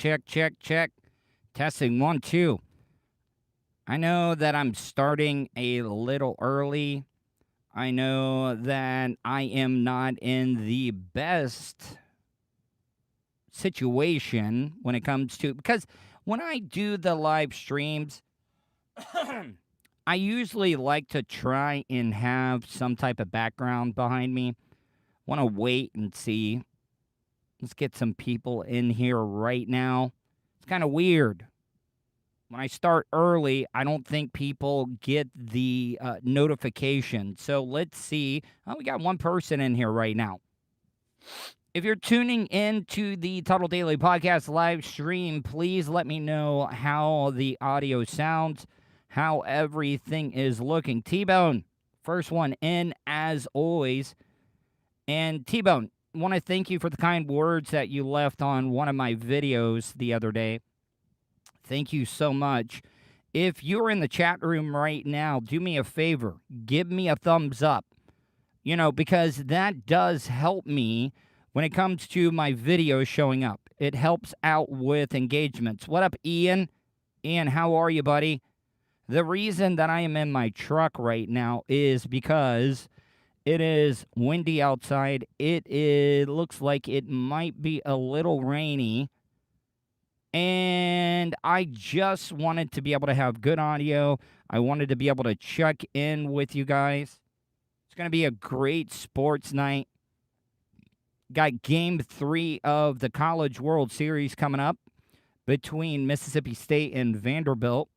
Check, check, check. Testing 1, 2. I know that I'm starting a little early. I know that I am not in the best situation when it comes to, because when I do the live streams, I usually like to try and have some type of background behind me. Want to wait and see. Let's get some people in here right now. It's kind of weird. When I start early, I don't think people get the notification. So let's see. Oh, we got one person in here right now. If you're tuning in to the Tuddle Daily Podcast live stream, please let me know how the audio sounds, how everything is looking. T-Bone, first one in as always. And T-Bone, want to thank you for the kind words that you left on one of my videos the other day. Thank you so much. If you're in the chat room right now, do me a favor. Give me a thumbs up. Because that does help me when it comes to my videos showing up. It helps out with engagements. What up, Ian? Ian, how are you, buddy? The reason that I am in my truck right now is because it is windy outside. It looks like it might be a little rainy. And I just wanted to be able to have good audio. I wanted to be able to check in with you guys. It's going to be a great sports night. Got game 3 of the College World Series coming up between Mississippi State and Vanderbilt.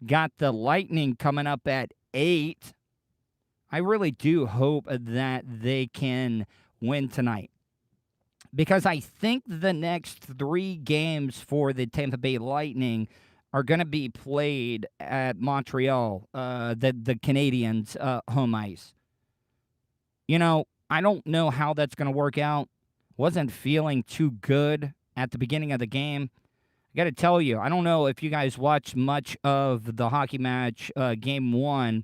Got the Lightning coming up at 8. I really do hope that they can win tonight, because I think the next 3 games for the Tampa Bay Lightning are going to be played at Montreal, the Canadiens' home ice. I don't know how that's going to work out. Wasn't feeling too good at the beginning of the game. I got to tell you, I don't know if you guys watched much of the hockey match, Game 1,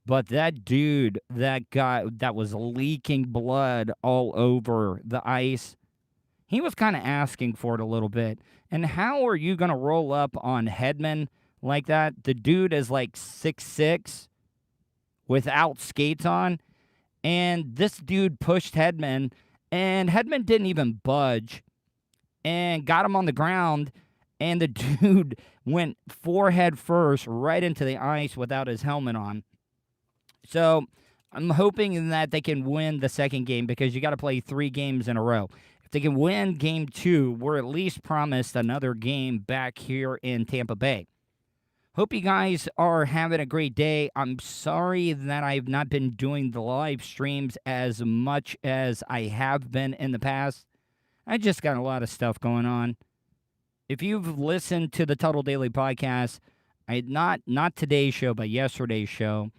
but that dude, that was leaking blood all over the ice, he was kind of asking for it a little bit. And how are you going to roll up on Hedman like that? The dude is like 6'6" without skates on. And this dude pushed Hedman, and Hedman didn't even budge and got him on the ground. And the dude went forehead first right into the ice without his helmet on. So I'm hoping that they can win the second game, because you got to play 3 games in a row. If they can win game 2, we're at least promised another game back here in Tampa Bay. Hope you guys are having a great day. I'm sorry that I've not been doing the live streams as much as I have been in the past. I just got a lot of stuff going on. If you've listened to the Tuddle Daily Podcast, not today's show, but yesterday's show,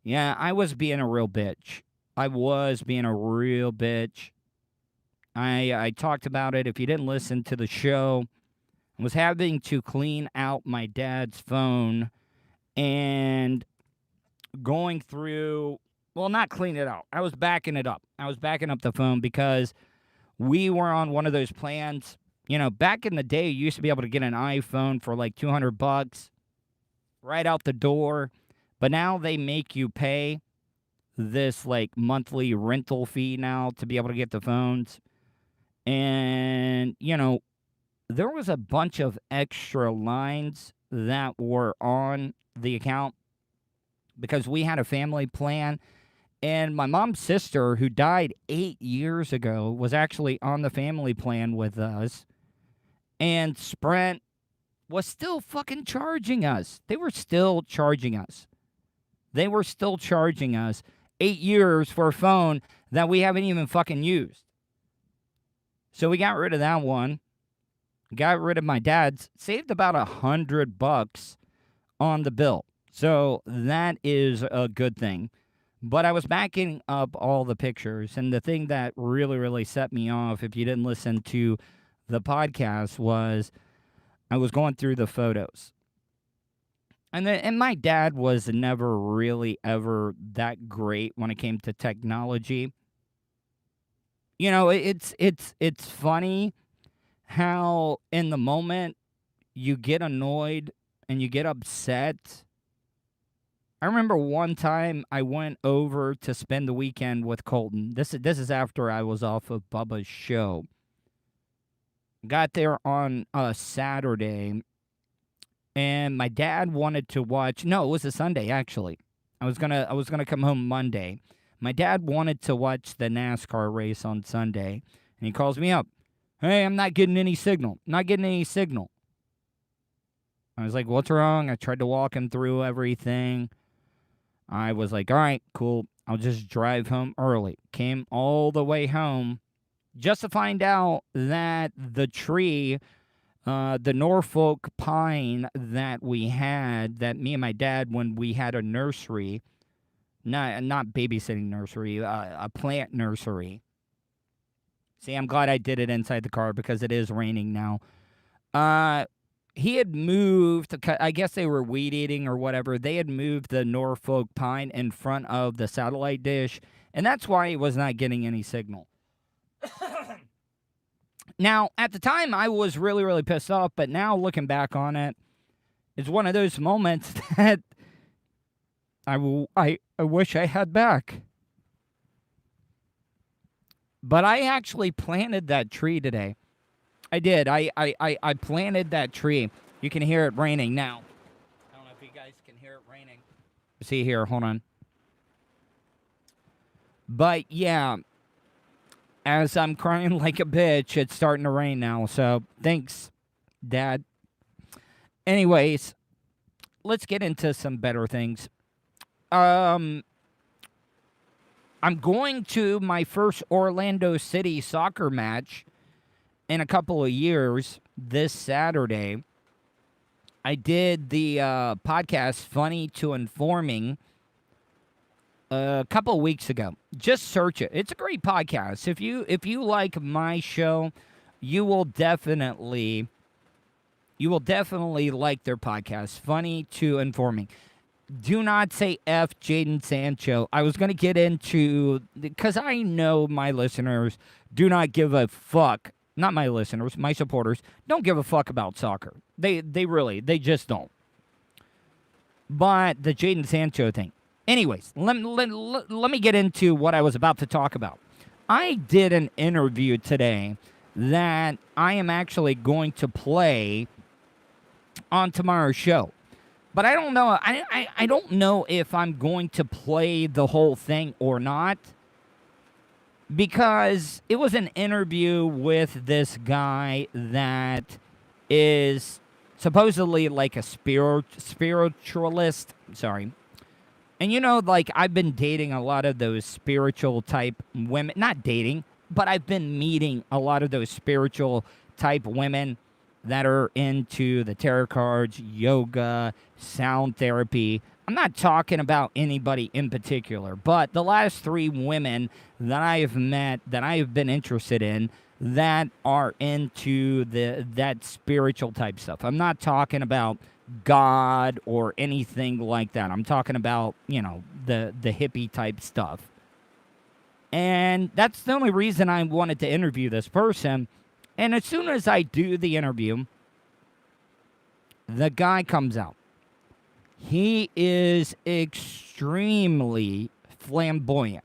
yeah, I was being a real bitch. I talked about it. If you didn't listen to the show, I was having to clean out my dad's phone and going through, well, not clean it out. I was backing it up. I was backing up the phone because we were on one of those plans. Back in the day, you used to be able to get an iPhone for like $200 right out the door. But now they make you pay this like monthly rental fee now to be able to get the phones. And, there was a bunch of extra lines that were on the account because we had a family plan. And my mom's sister, who died 8 years ago, was actually on the family plan with us. And Sprint was still fucking charging us. They were still charging us. 8 years for a phone that we haven't even fucking used. So we got rid of that one. Got rid of my dad's. Saved about $100 on the bill. So that is a good thing. But I was backing up all the pictures. And the thing that really, really set me off, if you didn't listen to the podcast, was I was going through the photos. And my dad was never really ever that great when it came to technology. It's funny how in the moment you get annoyed and you get upset. I remember one time I went over to spend the weekend with Colton. This is after I was off of Bubba's show. Got there on a Saturday, and my dad wanted to watch. No, it was a Sunday actually. I was gonna come home Monday. My dad wanted to watch the NASCAR race on Sunday, and he calls me up. Hey, I'm not getting any signal. Not getting any signal. I was like, what's wrong? I tried to walk him through everything. I was like, all right, cool. I'll just drive home early. Came all the way home just to find out that the tree, the Norfolk pine that we had, that me and my dad, when we had a nursery, not babysitting nursery, a plant nursery. See, I'm glad I did it inside the car because it is raining now. He had moved, I guess they were weed eating or whatever. They had moved the Norfolk pine in front of the satellite dish, and that's why he was not getting any signal. Now, at the time, I was really, really pissed off, but now looking back on it, it's one of those moments that I wish I had back. But I actually planted that tree today. I did. I planted that tree. You can hear it raining now. I don't know if you guys can hear it raining. See here, hold on. But yeah, as I'm crying like a bitch, it's starting to rain now. So thanks, Dad. Anyways, let's get into some better things. I'm going to my first Orlando City soccer match in a couple of years this Saturday. I did the podcast Funny to Informing a couple of weeks ago. Just search it. It's a great podcast. If you like my show, you will definitely like their podcast, Funny to Informing. Do not say F Jaden Sancho. I was going to get into, because I know my listeners do not give a fuck. Not my listeners, my supporters don't give a fuck about soccer. They just don't. But the Jaden Sancho thing. Anyways, let me get into what I was about to talk about. I did an interview today that I am actually going to play on tomorrow's show. But I don't know. I don't know if I'm going to play the whole thing or not, because it was an interview with this guy that is supposedly like a spiritualist. Sorry. And you know, like, I've been dating a lot of those spiritual type women. Not dating, but I've been meeting a lot of those spiritual type women that are into the tarot cards, yoga, sound therapy. I'm not talking about anybody in particular, but the last 3 women that I have met, that I have been interested in, that are into that spiritual type stuff. I'm not talking about God or anything like that. I'm talking about, you know, the hippie type stuff. And that's the only reason I wanted to interview this person. And as soon as I do the interview, the guy comes out. He is extremely flamboyant.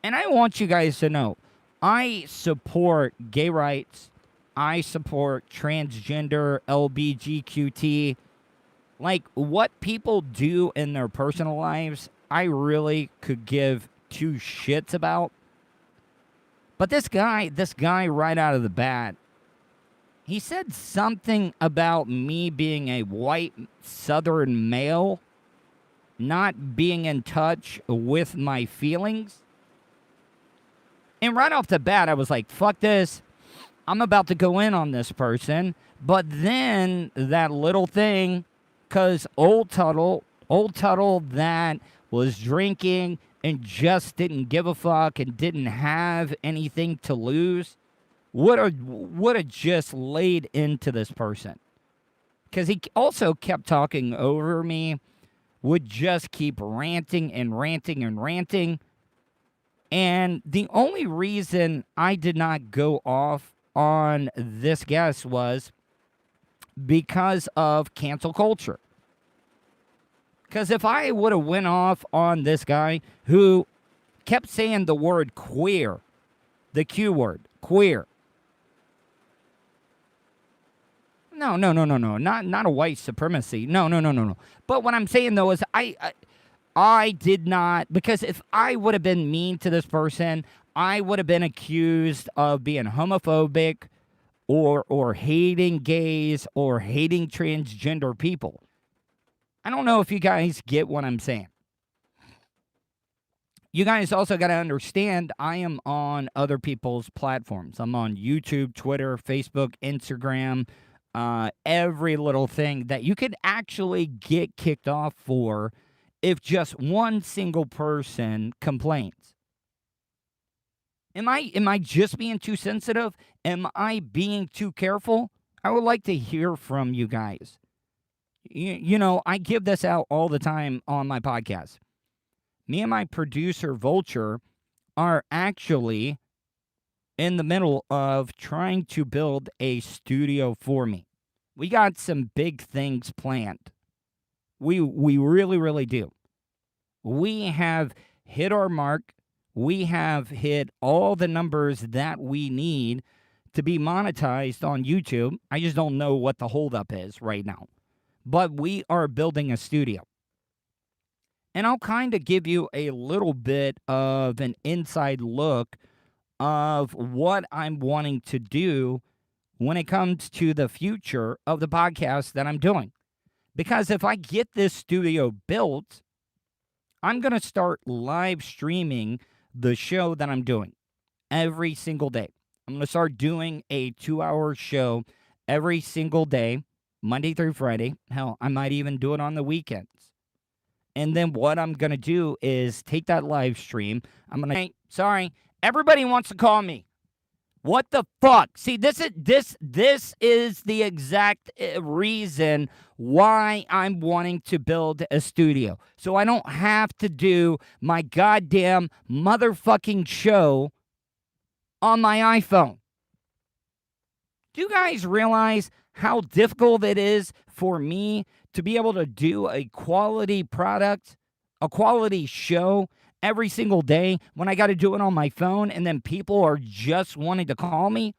And I want you guys to know, I support gay rights. I support transgender, LBGQT. Like, what people do in their personal lives, I really could give 2 shits about. But this guy right out of the bat, he said something about me being a white Southern male, not being in touch with my feelings. And right off the bat, I was like, fuck this. I'm about to go in on this person. But then that little thing, because old Tuddle that was drinking and just didn't give a fuck and didn't have anything to lose, would have just laid into this person. Because he also kept talking over me, would just keep ranting and ranting and ranting. And the only reason I did not go off on this guest was because of cancel culture. Because if I would have went off on this guy who kept saying the word queer, the Q word, queer. No, not a white supremacy. No. But what I'm saying though is I did not, because if I would have been mean to this person, I would have been accused of being homophobic or hating gays or hating transgender people. I don't know if you guys get what I'm saying. You guys also got to understand I am on other people's platforms. I'm on YouTube, Twitter, Facebook, Instagram, every little thing that you could actually get kicked off for if just one single person complains. Am I just being too sensitive? Am I being too careful? I would like to hear from you guys. You know, I give this out all the time on my podcast. Me and my producer, Vulture, are actually in the middle of trying to build a studio for me. We got some big things planned. We really, really do. We have hit our mark. We have hit all the numbers that we need to be monetized on YouTube. I just don't know what the holdup is right now. But we are building a studio. And I'll kind of give you a little bit of an inside look of what I'm wanting to do when it comes to the future of the podcast that I'm doing. Because if I get this studio built, I'm going to start live streaming the show that I'm doing every single day. I'm going to start doing a 2-hour show every single day, Monday through Friday. Hell, I might even do it on the weekends. And then what I'm going to do is take that live stream. I'm going to, hey, sorry, everybody wants to call me. What the fuck? See, this is the exact reason why I'm wanting to build a studio. So I don't have to do my goddamn motherfucking show on my iPhone. Do you guys realize how difficult it is for me to be able to do a quality product, a quality show every single day when I got to do it on my phone and then people are just wanting to call me?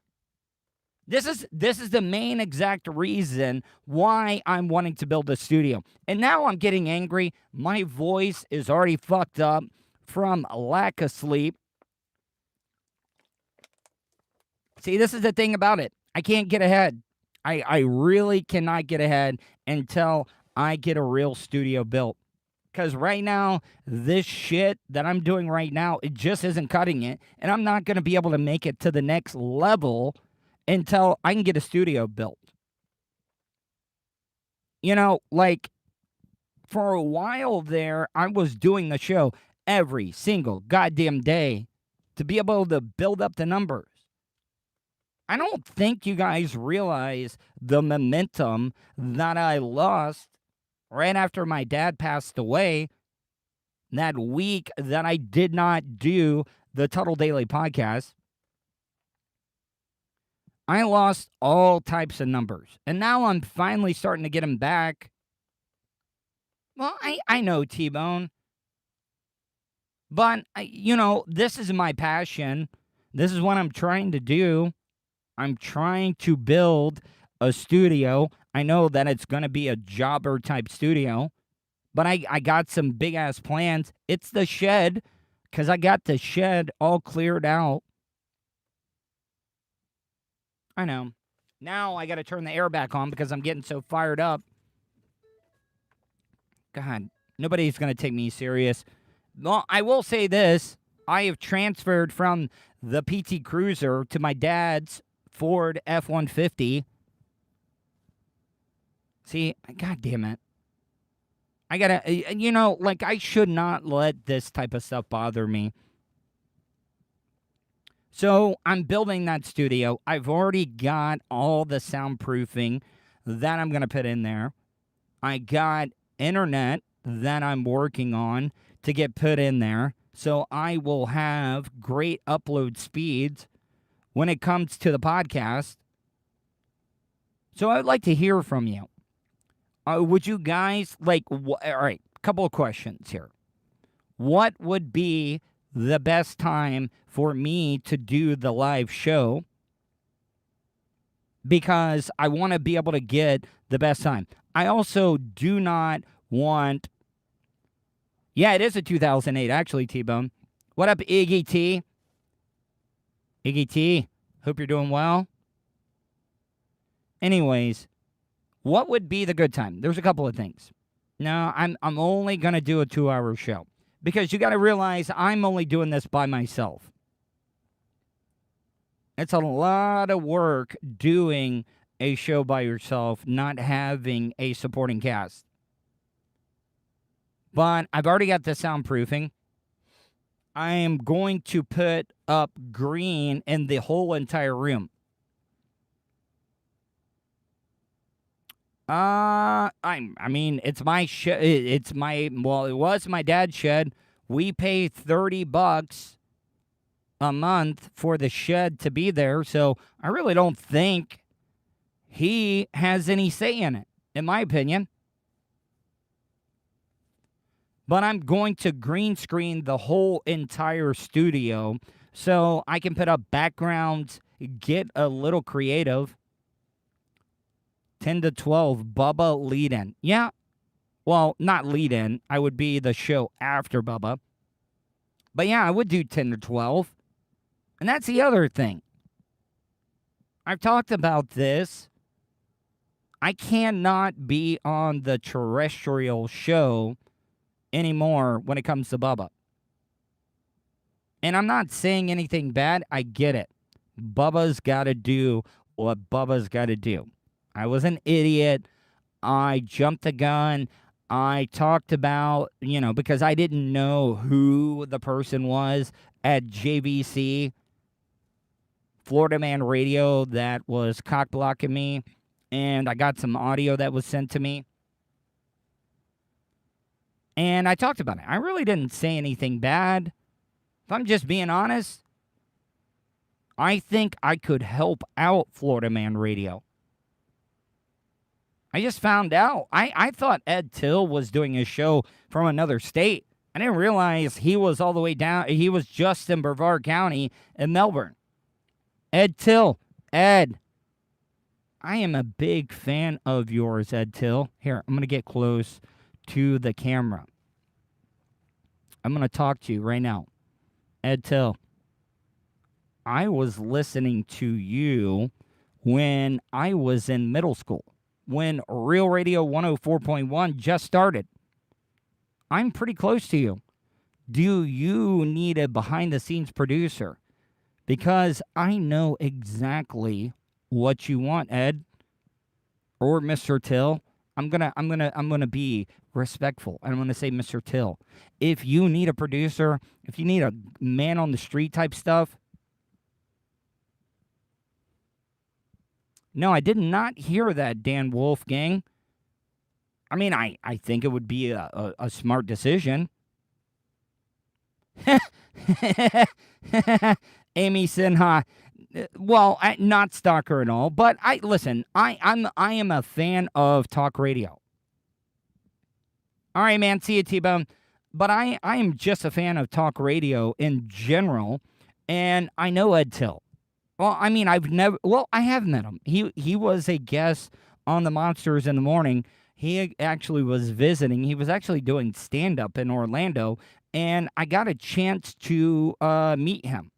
This is the main exact reason why I'm wanting to build a studio. And now I'm getting angry. My voice is already fucked up from lack of sleep. See, this is the thing about it. I can't get ahead. I really cannot get ahead until I get a real studio built. Because right now, this shit that I'm doing right now, it just isn't cutting it. And I'm not going to be able to make it to the next level until I can get a studio built. You know, like, for a while there, I was doing the show every single goddamn day to be able to build up the numbers. I don't think you guys realize the momentum that I lost right after my dad passed away, that week that I did not do the Tuddle Daily podcast. I lost all types of numbers. And now I'm finally starting to get them back. Well, I know, T-Bone. But, you know, this is my passion. This is what I'm trying to do. I'm trying to build a studio. I know that it's going to be a jobber type studio, but I got some big ass plans. It's the shed, because I got the shed all cleared out. I know. Now I got to turn the air back on because I'm getting so fired up. God, nobody's going to take me serious. Well, I will say this. I have transferred from the PT Cruiser to my dad's Ford F-150. See, God damn it. I gotta, you know, like, I should not let this type of stuff bother me. So I'm building that studio. I've already got all the soundproofing that I'm going to put in there. I got internet that I'm working on to get put in there. So I will have great upload speeds when it comes to the podcast. So I would like to hear from you. Would you guys all right, a couple of questions here. What would be the best time for me to do the live show? Because I want to be able to get the best time. I also do not want... Yeah, it is a 2008, actually, T-Bone. What up, Iggy T? Iggy T, hope you're doing well. Anyways, what would be the good time? There's a couple of things. No, I'm only going to do a 2-hour show. Because you got to realize I'm only doing this by myself. It's a lot of work doing a show by yourself, not having a supporting cast. But I've already got the soundproofing. I am going to put up green in the whole entire room. I mean, it's my shed. It was my dad's shed. We pay $30 a month for the shed to be there, so I really don't think he has any say in it, in my opinion. But I'm going to green screen the whole entire studio so I can put up backgrounds, get a little creative. 10 to 12, Bubba lead-in. Yeah, well, not lead-in. I would be the show after Bubba. But yeah, I would do 10 to 12. And that's the other thing. I've talked about this. I cannot be on the terrestrial show anymore when it comes to Bubba. And I'm not saying anything bad. I get it. Bubba's got to do what Bubba's got to do. I was an idiot. I jumped the gun. I talked about, because I didn't know who the person was at JVC, Florida Man Radio, that was cock blocking me. And I got some audio that was sent to me. And I talked about it. I really didn't say anything bad. If I'm just being honest, I think I could help out Florida Man Radio. I just found out. I thought Ed Till was doing his show from another state. I didn't realize he was all the way down. He was just in Brevard County in Melbourne. Ed Till. Ed. I am a big fan of yours, Ed Till. Here, I'm going to get close to the camera. I'm going to talk to you right now. Ed Till. I was listening to you when I was in middle school, when Real Radio 104.1 just started. I'm pretty close to you. Do you need a behind-the-scenes producer? Because I know exactly what you want, Ed, or Mr. Till. I'm gonna be respectful. I'm gonna say Mr. Till. If you need a producer, if you need a man on the street type stuff. No, I did not hear that, Dan Wolfgang. I mean, I think it would be a smart decision. Amy Sinha. Well, not stalker and all, but I am a fan of talk radio. All right, man. See you, T-Bone. But I am just a fan of talk radio in general, and I know Ed Till. Well, I mean, I have met him. He was a guest on the Monsters in the Morning. He actually was visiting. He was actually doing stand-up in Orlando, and I got a chance to meet him.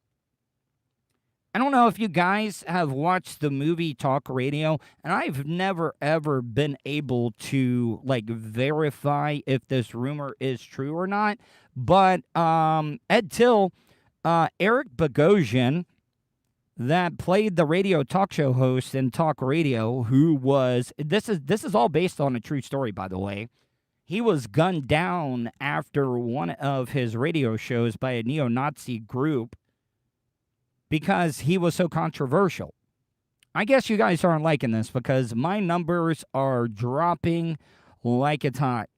I don't know if you guys have watched the movie Talk Radio, and I've never, ever been able to, verify if this rumor is true or not. But Ed Till, Eric Bogosian, that played the radio talk show host in Talk Radio, who was, this is all based on a true story, by the way. He was gunned down after one of his radio shows by a neo-Nazi group because he was so controversial. I guess you guys aren't liking this because my numbers are dropping like it's hot.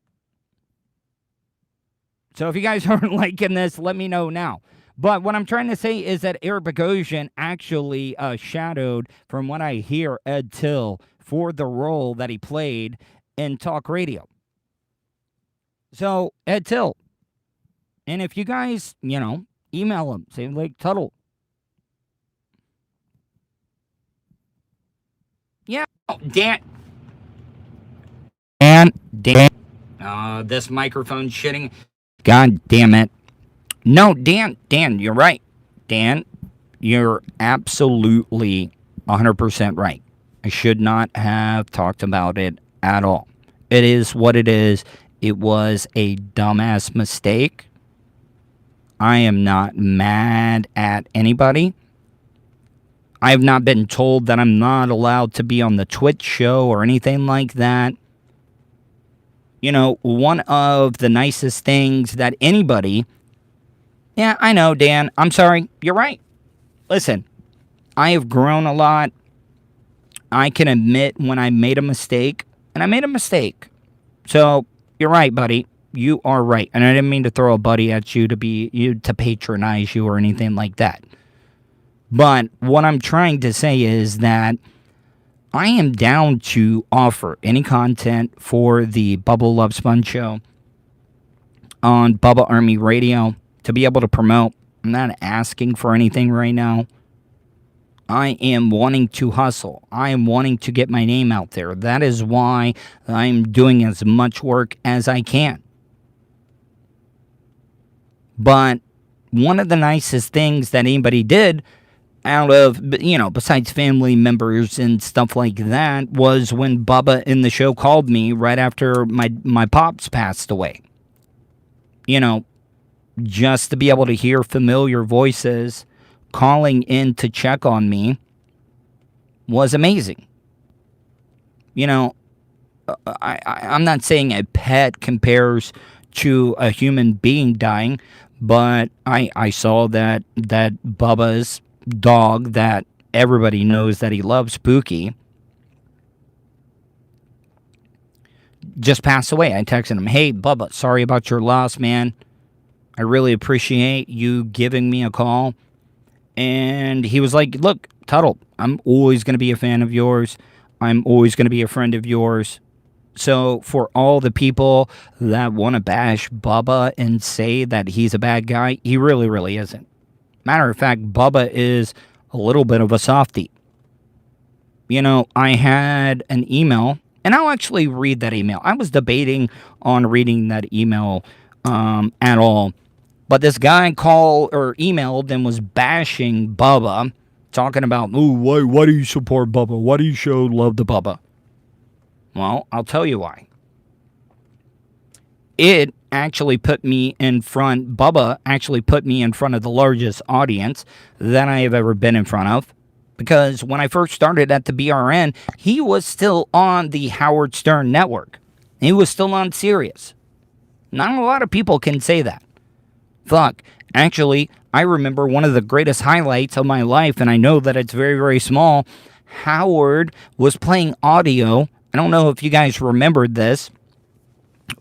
So if you guys aren't liking this, let me know now. But what I'm trying to say is that Eric Bogosian actually shadowed, from what I hear, Ed Till for the role that he played in talk radio. So, Ed Till. And if you guys, email him, say, like, Tuddle. Yeah, Dan. This microphone shitting. God damn it. No, Dan, you're right. Dan, you're absolutely 100% right. I should not have talked about it at all. It is what it is. It was a dumbass mistake. I am not mad at anybody. I have not been told that I'm not allowed to be on the Twitch show or anything like that. One of the nicest things that anybody... Yeah, I know, Dan. I'm sorry. You're right. Listen, I have grown a lot. I can admit when I made a mistake, and I made a mistake. So, you're right, buddy. You are right. And I didn't mean to throw a buddy at you to patronize you or anything like that. But what I'm trying to say is that I am down to offer any content for the Bubba Love Sponge Show on Bubba Army Radio to be able to promote. I'm not asking for anything right now. I am wanting to hustle. I am wanting to get my name out there. That is why I'm doing as much work as I can. But one of the nicest things that anybody did out of, besides family members and stuff like that, was when Bubba in the show called me right after my pops passed away. Just to be able to hear familiar voices calling in to check on me was amazing. I'm not saying a pet compares to a human being dying, but I saw that Bubba's dog that everybody knows that he loves, Pookie, just passed away. I texted him, hey, Bubba, sorry about your loss, man. I really appreciate you giving me a call. And he was like, look, Tuddle, I'm always going to be a fan of yours. I'm always going to be a friend of yours. So for all the people that want to bash Bubba and say that he's a bad guy, he really, really isn't. Matter of fact, Bubba is a little bit of a softie. I had an email, and I'll actually read that email. I was debating on reading that email at all. But this guy called or emailed and was bashing Bubba, talking about, ooh, why do you support Bubba? Why do you show love to Bubba? Well, I'll tell you why. Bubba actually put me in front of the largest audience that I have ever been in front of. Because when I first started at the BRN, he was still on the Howard Stern network. He was still on Sirius. Not a lot of people can say that. Fuck. Actually, I remember one of the greatest highlights of my life, and I know that it's very, very small. Howard was playing audio. I don't know if you guys remembered this.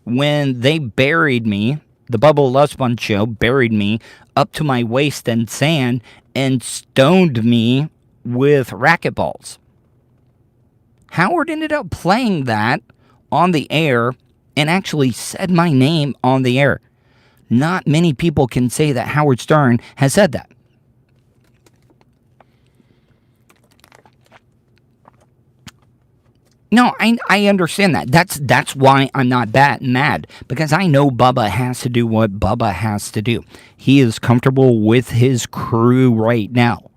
When they buried me, the Bubba Love Sponge Show buried me up to my waist in sand and stoned me with racquetballs. Howard ended up playing that on the air and actually said my name on the air. Not many people can say that Howard Stern has said that. No, I understand that. That's why I'm not mad. Because I know Bubba has to do what Bubba has to do. He is comfortable with his crew right now.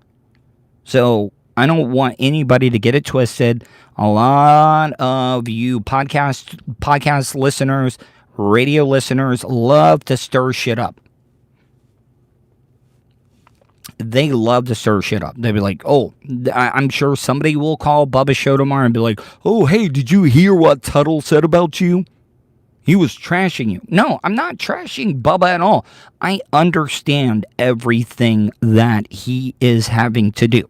So I don't want anybody to get it twisted. A lot of you podcast listeners, radio listeners, love to stir shit up. They love to stir shit up. They'll be like, oh, I'm sure somebody will call Bubba's show tomorrow and be like, oh, hey, did you hear what Tuddle said about you? He was trashing you. No, I'm not trashing Bubba at all. I understand everything that he is having to do.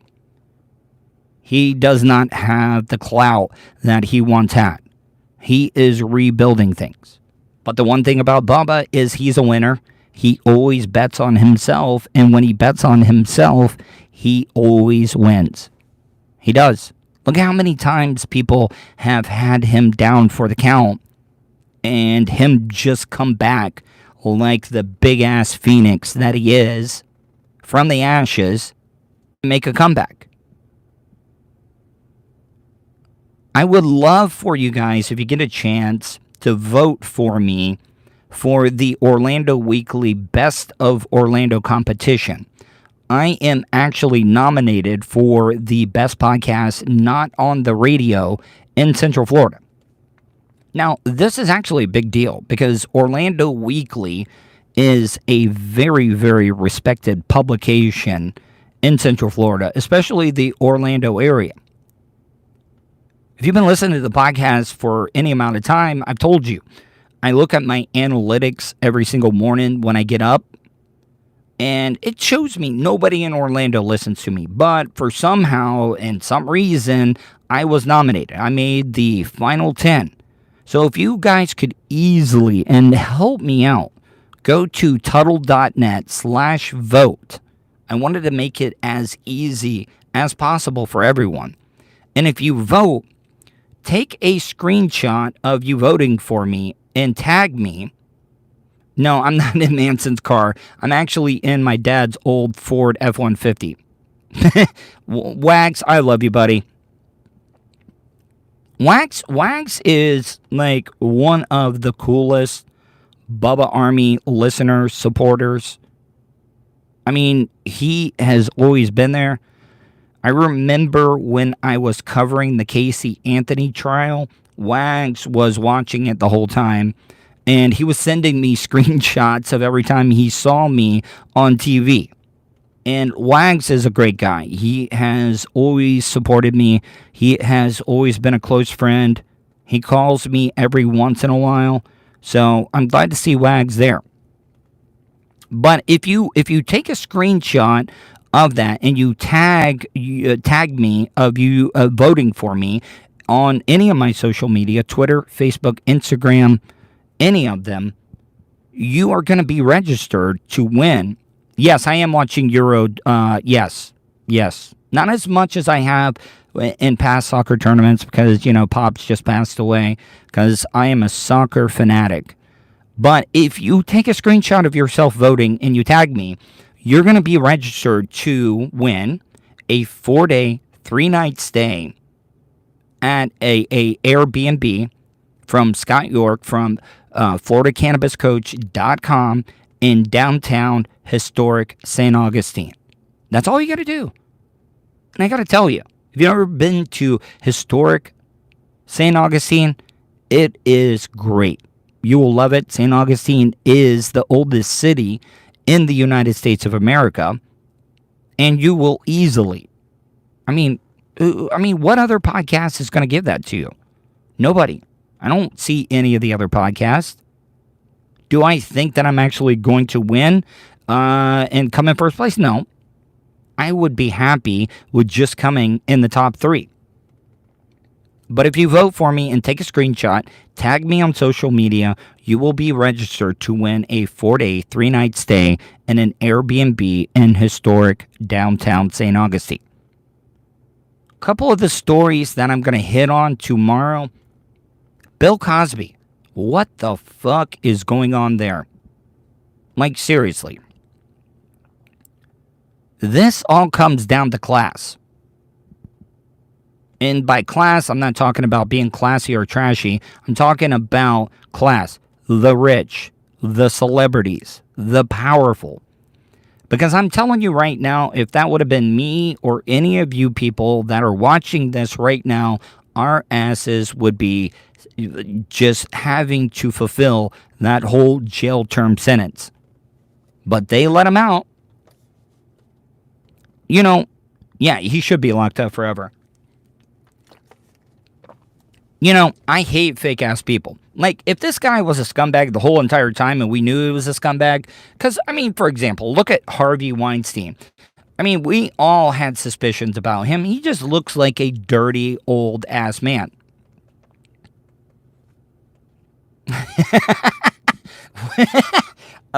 He does not have the clout that he once had. He is rebuilding things. But the one thing about Bubba is he's a winner. He always bets on himself, and when he bets on himself, he always wins. He does. Look how many times people have had him down for the count, and him just come back like the big-ass phoenix that he is from the ashes and make a comeback. I would love for you guys, if you get a chance, to vote for me for the Orlando Weekly Best of Orlando competition. I am actually nominated for the best podcast not on the radio in Central Florida. Now, this is actually a big deal because Orlando Weekly is a very, very respected publication in Central Florida, especially the Orlando area. If you've been listening to the podcast for any amount of time, I've told you, I look at my analytics every single morning when I get up, and it shows me nobody in Orlando listens to me. But for somehow and some reason, I was nominated. I made the final 10. So if you guys could easily and help me out, go to Tuddle.net/vote. I wanted to make it as easy as possible for everyone. And if you vote, take a screenshot of you voting for me and tag me. No, I'm not in Manson's car. I'm actually in my dad's old Ford F-150. Wags, I love you, buddy. Wags is like one of the coolest Bubba Army listeners, supporters. I mean, he has always been there. I remember when I was covering the Casey Anthony trial, Wags was watching it the whole time, and he was sending me screenshots of every time he saw me on TV. And Wags is a great guy. He has always supported me. He has always been a close friend. He calls me every once in a while. So I'm glad to see Wags there. But if you take a screenshot of that and you tag me of you voting for me on any of my social media, Twitter, Facebook, Instagram, any of them, you are going to be registered to win. Yes, I am watching Euro. Yes. Not as much as I have in past soccer tournaments because, Pops just passed away, because I am a soccer fanatic. But if you take a screenshot of yourself voting and you tag me, you're going to be registered to win a 4-day, 3-night stay at a Airbnb from Scott York from FloridaCannabisCoach.com in downtown historic St. Augustine. That's all you got to do. And I got to tell you, if you've ever been to historic St. Augustine, it is great. You will love it. St. Augustine is the oldest city in the United States of America, and you will easily, I mean, what other podcast is going to give that to you? Nobody. I don't see any of the other podcasts. Do I think that I'm actually going to win and come in first place? No. I would be happy with just coming in the top 3. But if you vote for me and take a screenshot, tag me on social media, you will be registered to win a 4-day, 3-night stay in an Airbnb in historic downtown St. Augustine. A couple of the stories that I'm going to hit on tomorrow. Bill Cosby. What the fuck is going on there? Like, seriously. This all comes down to class. And by class, I'm not talking about being classy or trashy. I'm talking about class. The rich, the celebrities, the powerful. Because I'm telling you right now, if that would have been me or any of you people that are watching this right now, our asses would be just having to fulfill that whole jail term sentence. But they let him out. Yeah, he should be locked up forever. I hate fake-ass people. Like, if this guy was a scumbag the whole entire time and we knew he was a scumbag, because, for example, look at Harvey Weinstein. We all had suspicions about him. He just looks like a dirty, old-ass man.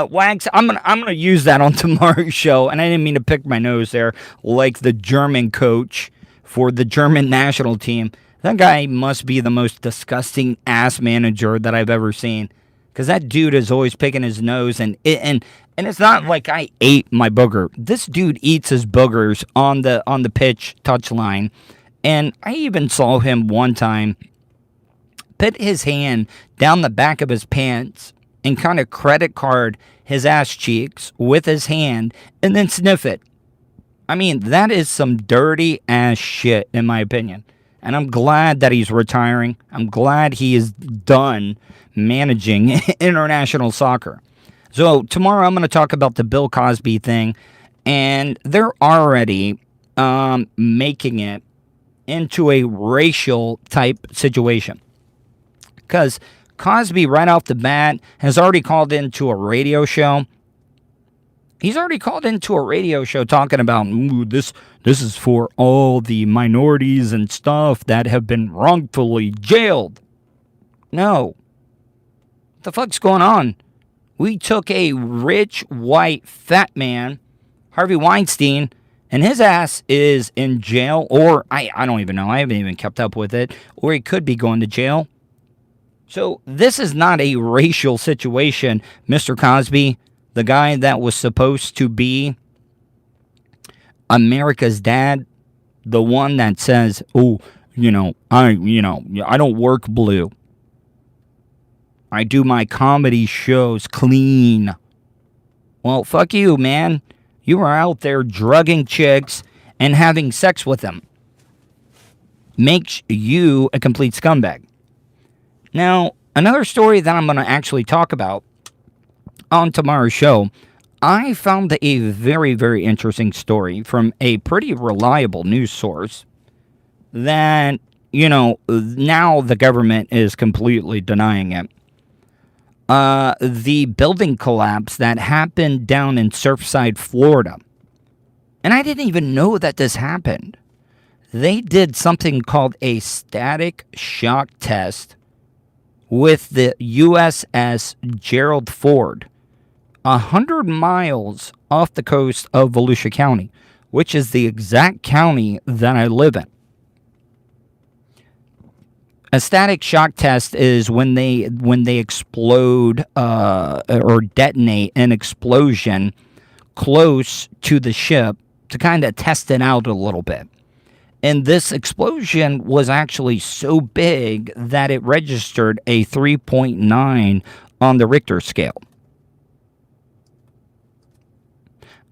Wags, I'm gonna use that on tomorrow's show, and I didn't mean to pick my nose there, like the German coach for the German national team. That guy must be the most disgusting ass manager that I've ever seen, because that dude is always picking his nose, and it's not like I ate my booger. This dude eats his boogers on the pitch touchline, and I even saw him one time put his hand down the back of his pants and kind of credit card his ass cheeks with his hand and then sniff it. I mean, that is some dirty ass shit, in my opinion. And I'm glad that he's retiring. I'm glad he is done managing international soccer. So tomorrow I'm going to talk about the Bill Cosby thing. And they're already making it into a racial type situation. Because Cosby, right off the bat, has already called into a radio show. He's already called into a radio show talking about, this is for all the minorities and stuff that have been wrongfully jailed. No. What the fuck's going on? We took a rich, white, fat man, Harvey Weinstein, and his ass is in jail, or I don't even know. I haven't even kept up with it. Or he could be going to jail. So this is not a racial situation, Mr. Cosby, the guy that was supposed to be America's dad, the one that says, I don't work blue. I do my comedy shows clean. Well, fuck you, man. You are out there drugging chicks and having sex with them. Makes you a complete scumbag. Now, another story that I'm going to actually talk about on tomorrow's show, I found a very, very interesting story from a pretty reliable news source that, now the government is completely denying it. The building collapse that happened down in Surfside, Florida. And I didn't even know that this happened. They did something called a static shock test with the USS Gerald Ford, 100 miles off the coast of Volusia County, which is the exact county that I live in. A static shock test is when they explode or detonate an explosion close to the ship to kind of test it out a little bit. And this explosion was actually so big that it registered a 3.9 on the Richter scale.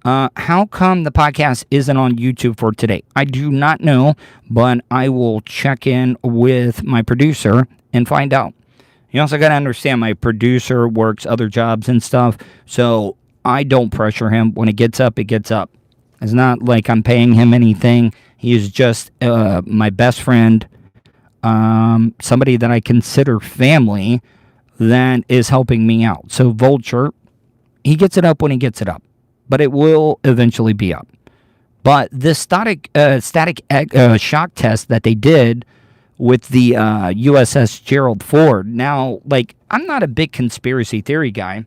How come the podcast isn't on YouTube for today? I do not know, but I will check in with my producer and find out. You also got to understand my producer works other jobs and stuff, so I don't pressure him. When it gets up, it gets up. It's not like I'm paying him anything. He is just my best friend, somebody that I consider family that is helping me out. So Vulture, he gets it up when he gets it up, but it will eventually be up. But this static shock test that they did with the USS Gerald Ford, now, I'm not a big conspiracy theory guy,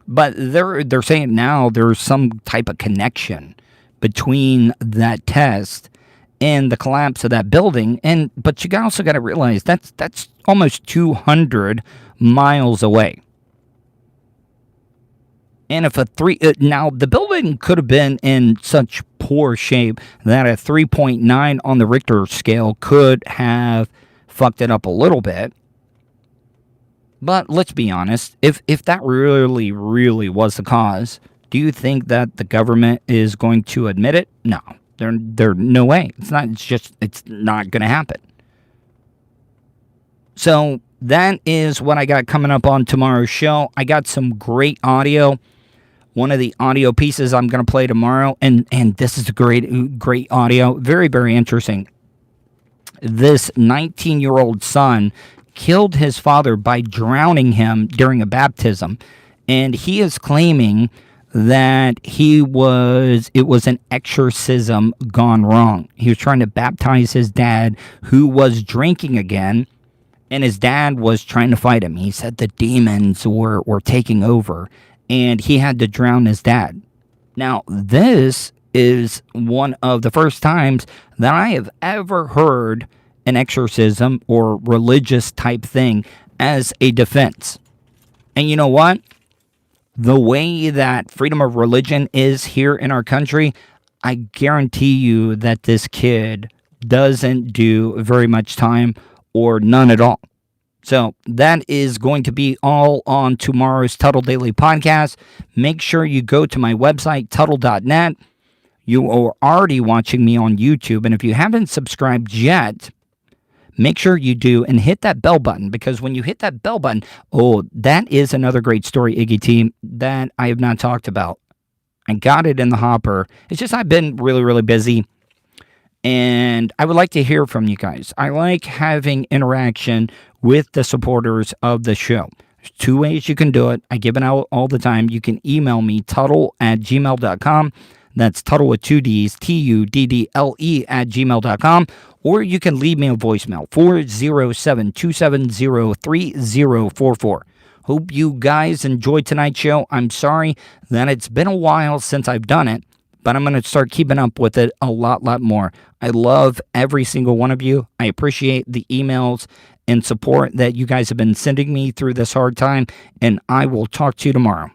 but they're saying now there's some type of connection between that test and the collapse of that building. But you also got to realize that's almost 200 miles away. And if now the building could have been in such poor shape that a 3.9 on the Richter scale could have fucked it up a little bit. But let's be honest, if that really, really was the cause, do you think that the government is going to admit it? No, there no way. It's not going to happen. So that is what I got coming up on tomorrow's show. I got some great audio. One of the audio pieces I'm going to play tomorrow, and this is great audio, very, very interesting. This 19-year-old son killed his father by drowning him during a baptism, and he is claiming that it was an exorcism gone wrong. He was trying to baptize his dad, who was drinking again, and his dad was trying to fight him. He said the demons were taking over, and he had to drown his dad. Now, this is one of the first times that I have ever heard an exorcism or religious type thing as a defense. And you know what? The way that freedom of religion is here in our country, I guarantee you that this kid doesn't do very much time or none at all. So that is going to be all on tomorrow's Tuddle Daily Podcast. Make sure you go to my website, Tuddle.net. You are already watching me on YouTube, and if you haven't subscribed yet, make sure you do and hit that bell button, because when you hit that bell button, that is another great story, Iggy Team, that I have not talked about. I got it in the hopper. It's just I've been really, really busy, and I would like to hear from you guys. I like having interaction with the supporters of the show. There's two ways you can do it. I give it out all the time. You can email me, tuddle@gmail.com. That's Tuddle with two D's, Tuddle @gmail.com. Or you can leave me a voicemail, 407-270-3044. Hope you guys enjoyed tonight's show. I'm sorry that it's been a while since I've done it, but I'm going to start keeping up with it a lot more. I love every single one of you. I appreciate the emails and support that you guys have been sending me through this hard time, and I will talk to you tomorrow.